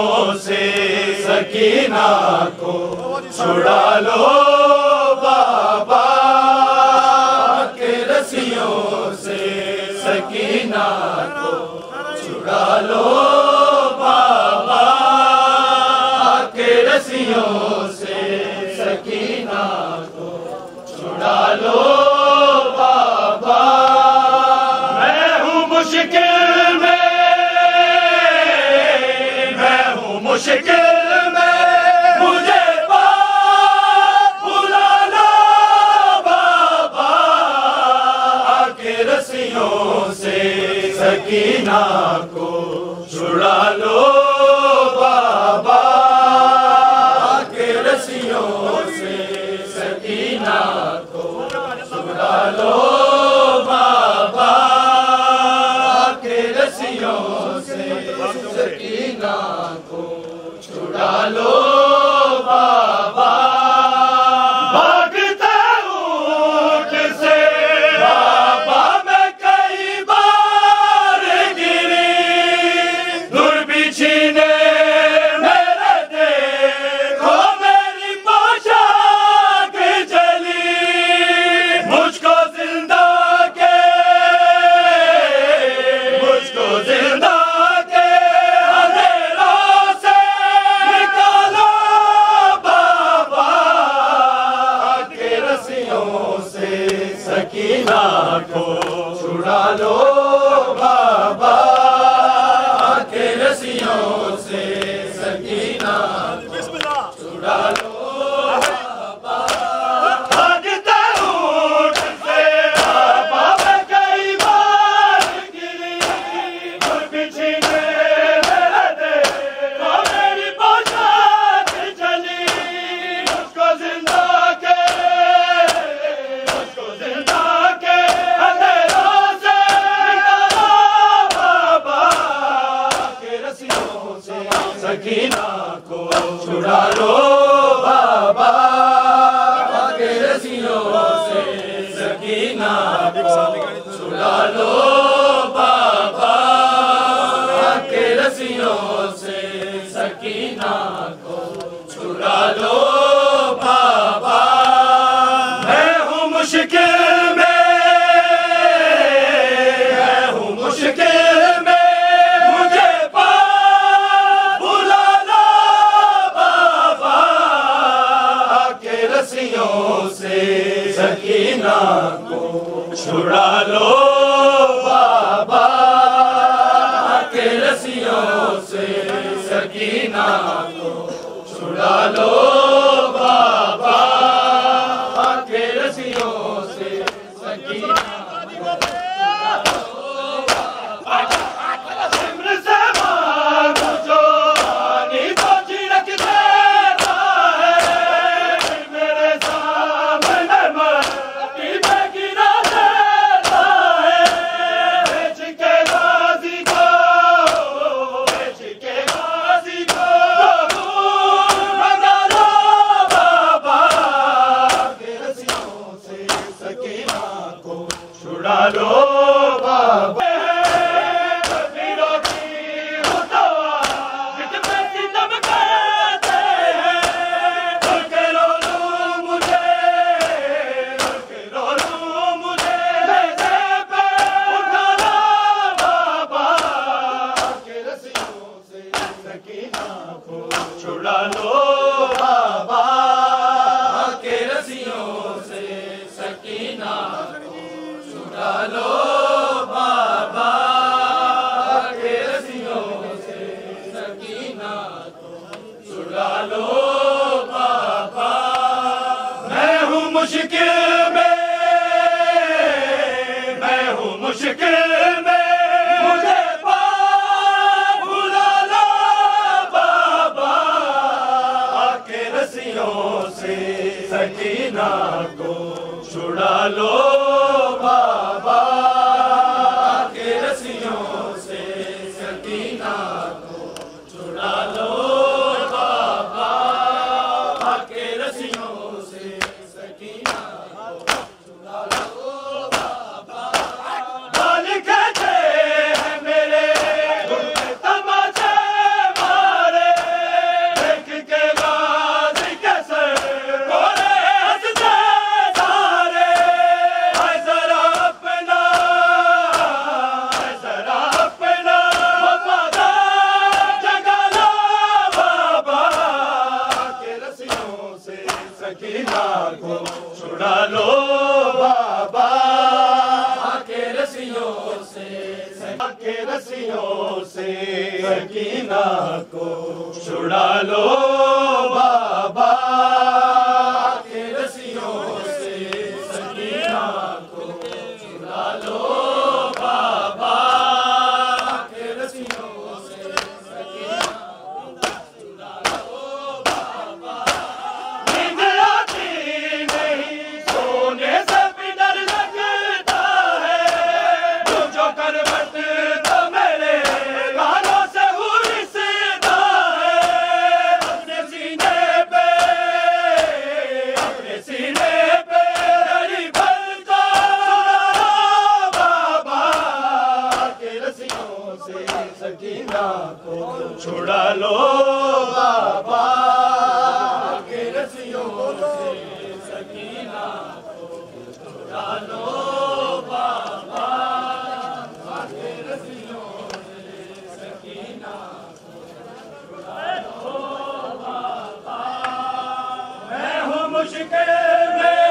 रस्सियों से सकीना को छुड़ा लो बाबा के रस्सियों से सकीना को छुड़ा लो बाबा के रस्सियों से सकीना को छुड़ा लो बाबा। मैं हूँ मुश्किल में, मैं हूँ मुश्किल में, मुझे बुला लो बाबा के रस्सियों से सकीना को छुड़ा लो बाबा के रस्सियों से सकीना को छुड़ा लो बाबा के रस्सियों से सकीना को छुड़ा लो बाबा। भागते ऊंट से बाबा मैं कई बार गिरी, दुर्बिछी ने मेरे देखो मेरी पोशाक जली, मुझको जिंदा के, मुझको जिंदा के अंधेरों से निकालो बाबा के रस्सियों से सकीना को छुड़ा लो बाबा के रस्सियों से सकीना को छुड़ा लो बाबा। भागते ऊंट से बाबा मैं कई बार गिरी, दुर्बिछी ने मेरे देखो मेरी पोशाक जली, मुझको जिंदा के, मुझको जिंदा के अंधेरों से निकालो बाबा के रस्सियों से सकीना को छुड़ा लो बाबा के रस्सियों से सकीना को छुड़ा लो बाबा के रस्सियों से सकीना को छुड़ा लो बाबा। मैं हूँ मुश्किल में, मैं हूँ मुश्किल में, मुझे बुला लो बाबा के रस्सियों से सकीना को छुड़ा लो बाबा के रस्सियों से सकीना को छुड़ा लो बाबा के रस्सियों से सकीना सिमर से मांगो जो आनी तो छिड़क देता है, मेरे सामने मट्टी में गिरा देता है। बेच के गाजी को, बेच के गाजी को भगा लो बाबा के रस्सियों से सकीना को छुड़ा लो बाबा। छुड़ा लो बाबा के रस्सियों से सकीना को छुड़ा लो बाबा के रस्सियों से सकीना को छुड़ा लो बाबा। मैं हूँ मुश्किल में, मैं हूँ मुश्किल में, मुझे बुला लो बाबा के रस्सियों से सकीना को छुड़ा लो बाबा के रस्सियों से सकीना को छुड़ा लो बाबा के रस्सियों से सकीना को छुड़ा लो बाबा। मालिक है मेरे तमाचे मारे रस्सियों से, के रस्सियों से सकीना को छुड़ा लो बाबा, के रस्सियों से सकीना को छुड़ा लो बाबा, के रस्सियों से सकीना को छुड़ा लो बाबा। नींद आती नहीं, सोने से भी डर लगता है, जो करवट तो मेरे गालों से उड़ता है। अपने सीने पे डरी भरता बाबा, के रस्सियों से सकीना को छुड़ा लो बाबा, के रस्सियों से सकीना को छुड़ा लो बाबा, के रस्सियों से सकीना को छुड़ा लो बाबा। मैं हूँ मुश्किल में,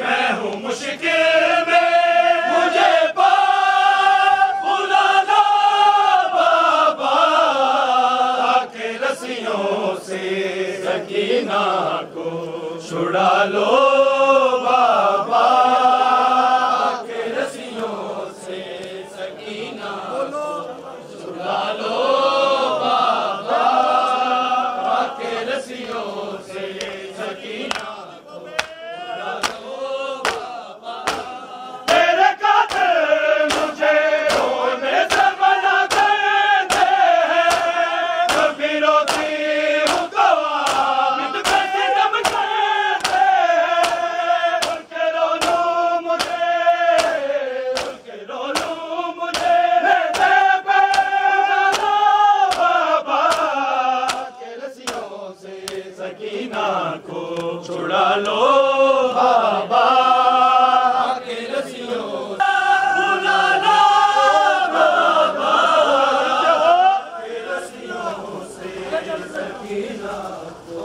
मैं हूँ मुश्किल में, मुझे पार बुला लो बाबा, के रस्सियों से सकीना को छुड़ा लो बाबा, के रस्सियों से सकीना को छुड़ा लो बाबा, के रस्सियों से सकीना को छुड़ा लो बाबा। तेरे कातिल मुझे रोने से मना करते हैं, कभी रोती हूँ तो आंख में सितम करते हैं। उनके रो लूं मुझे, उनके रो लूं मुझे, मेरे पे उड़ा लो बाबा, के रस्सियों से सकीना को छुड़ा लो बाबा, के रस्सियों बुला लो बाबा, के रस्सियों से सकीना को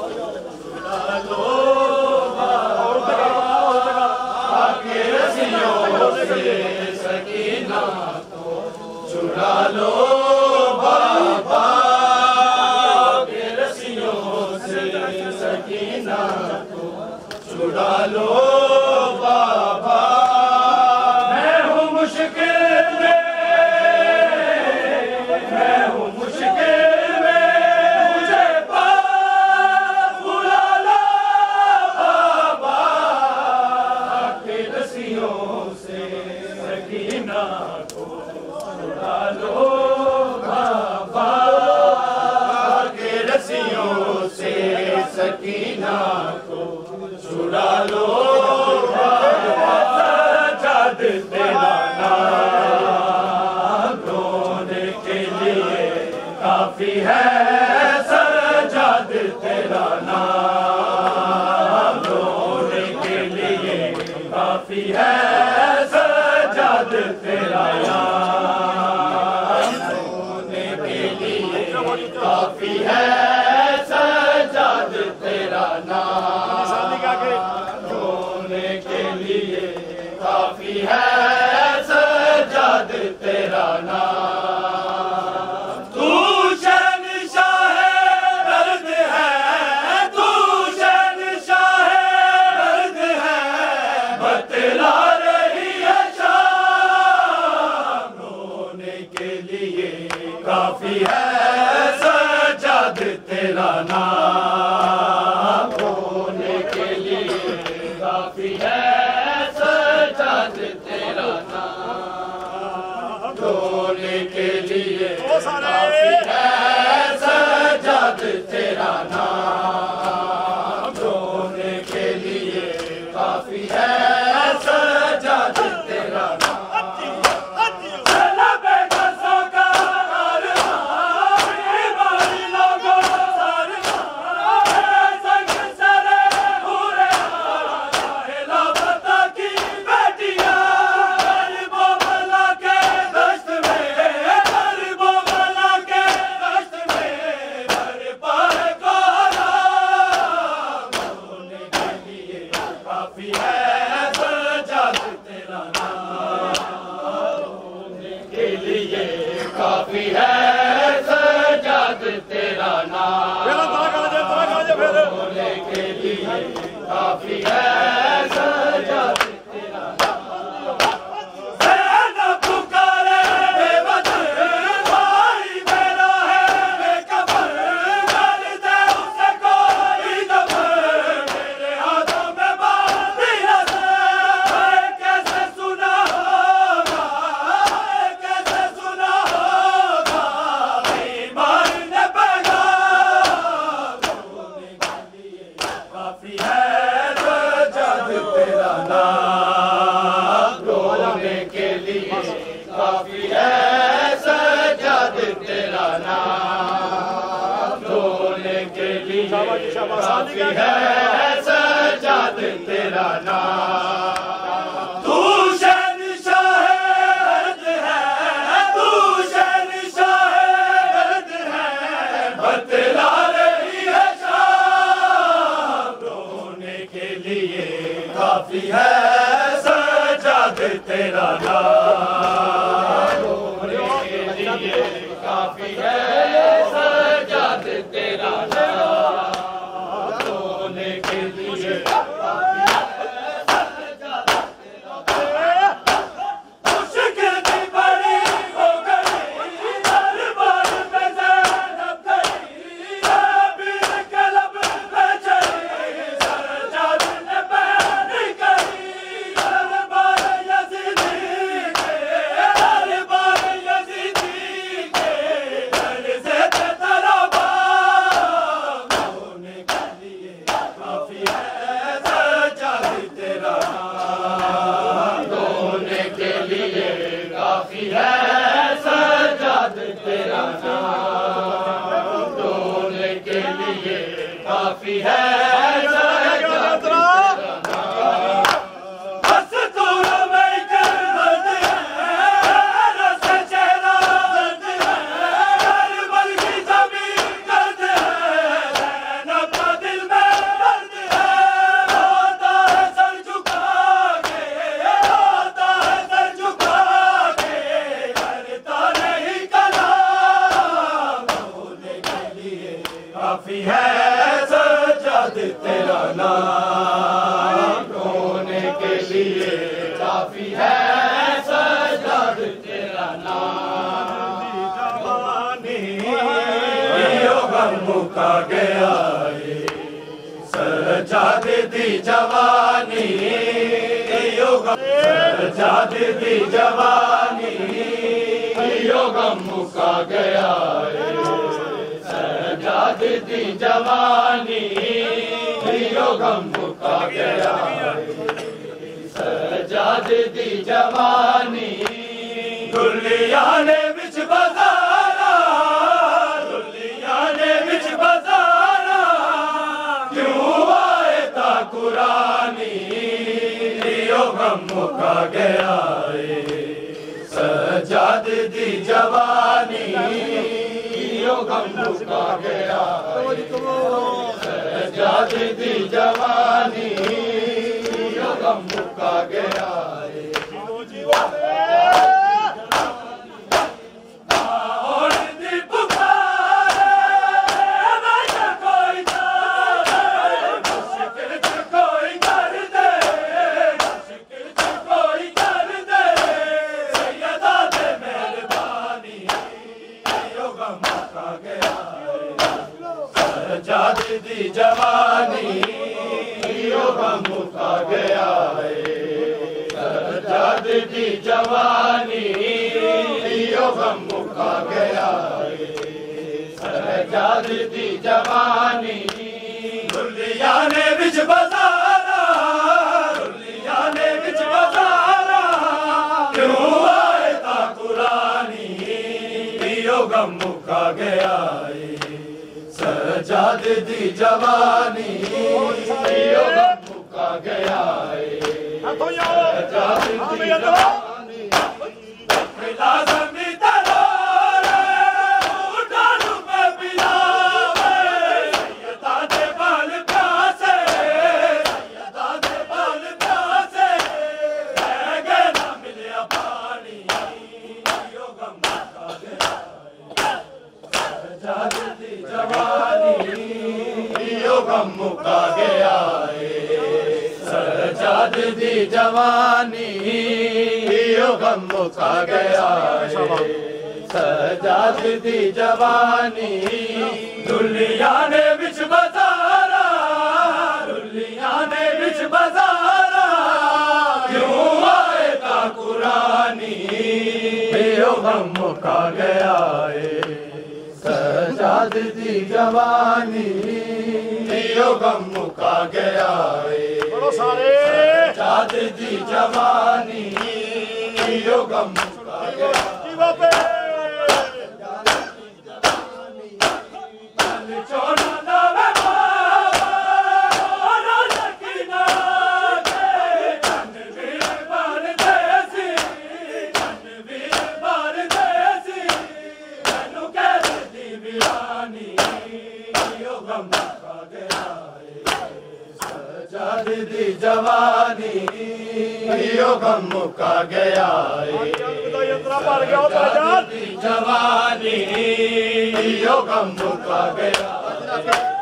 छुड़ा लो बाबा, के रस्सियों से सकीना को छुड़ा लो बाबा, के रस्सियों से सकीना को छुड़ा लो बाबा। मैं हूँ मुश्किल में, मैं हूँ मुश्किल में, मुझे पार बुला लो बाबा, के रस्सियों से सकीना को छुड़ा लो बाबा, के रस्सियों से सकीना को छुड़ा लो बाबा। सजाद तेरा नाम रोने के लिए काफी है, सजाद तेरा नाम रोने के लिए काफी है, सजाद तेरा नाम रोने के लिए काफी है, सजाद तेरा नाम रोने के लिए काफी है, सजाद तेरा नाम। तू शहंशाह है, दर्द है, तू शहंशाह है, दर्द है, बतला रही है शाम, रोने के लिए काफी है, सजाद तेरा नाम रोने के लिए काफी है, सजाद तेरा नाम रोने के लिए काफी है, सजाद तेरा नाम रोने के लिए काफी है, सजाद तेरा नाम। काफी है सजाद तेरा नाम रोने के लिए काफी है सजाद तेरा नाम तू शहंशाह है तू शहंशाह है बतला रही है शाम रोने के लिए काफी है सजाद तेरा नाम रोने के लिए काफी है सजाद तेरा नाम रोने के लिए काफी है सजाद तेरा नाम रोने के लिए काफी है सजाद तेरा नाम बस तू मैं कर दर्द है रस चेहरा दर्द है करबल की जमीन दर्द है ज़ैनब का दिल में दर्द है होता है सर झुका के होता है सर झुका काफी है सजाद तेरा नाम रोने के लिए काफी है सजाद तेरा नाम जवानी यो गम मुका गया सजाद दी जवानी यो गम सजाद दी जवानी यो गम मुका गया सजाद दी जवानी यो गम मुका गया सजाद दी जवानी दुल्लिया ने बिच बाजारा दुल्लिया ने बिच बाजारा क्यों आए ता कुरानी यो गम मुका गया सजाद दी जवानी यो गम मुका गया सजाद दी जवानी यो गम मुका गया सजाद दी जवानी यो गम मुका गया सजाद दी जवानी यो गम मुका गया सजाद दी जवानी दुल्लिया ने बिच बाजारा दुल्लिया ने बिच बाजारा क्यों आए ता कुरानी यो गम मुका गया सजाद दी जवानी यो गम मुका गया सजाद दी जवानी लाज़मी तरार उठा लूं मैं बिलावे सैयदा दे बाल प्यासे सैयदा दे बाल प्यासे रह गए ना मिलिया पानी यो गम मुका गया सजाद दी जवानी यो गम मुका गया सजाद दी जवानी यो गम मुका गया सजाद दी जवानी दुल्लिया ने बिच बाजारा दुल्लिया ने बिच बाजारा क्यों आए ता कुरानी यो गम मुका गया सजाद दी जवानी यो गम मुका गया सजाद दी जवानी यो गम मुका गया दी जवानी यो गम मुका गया जवानी यो गम मुका गया।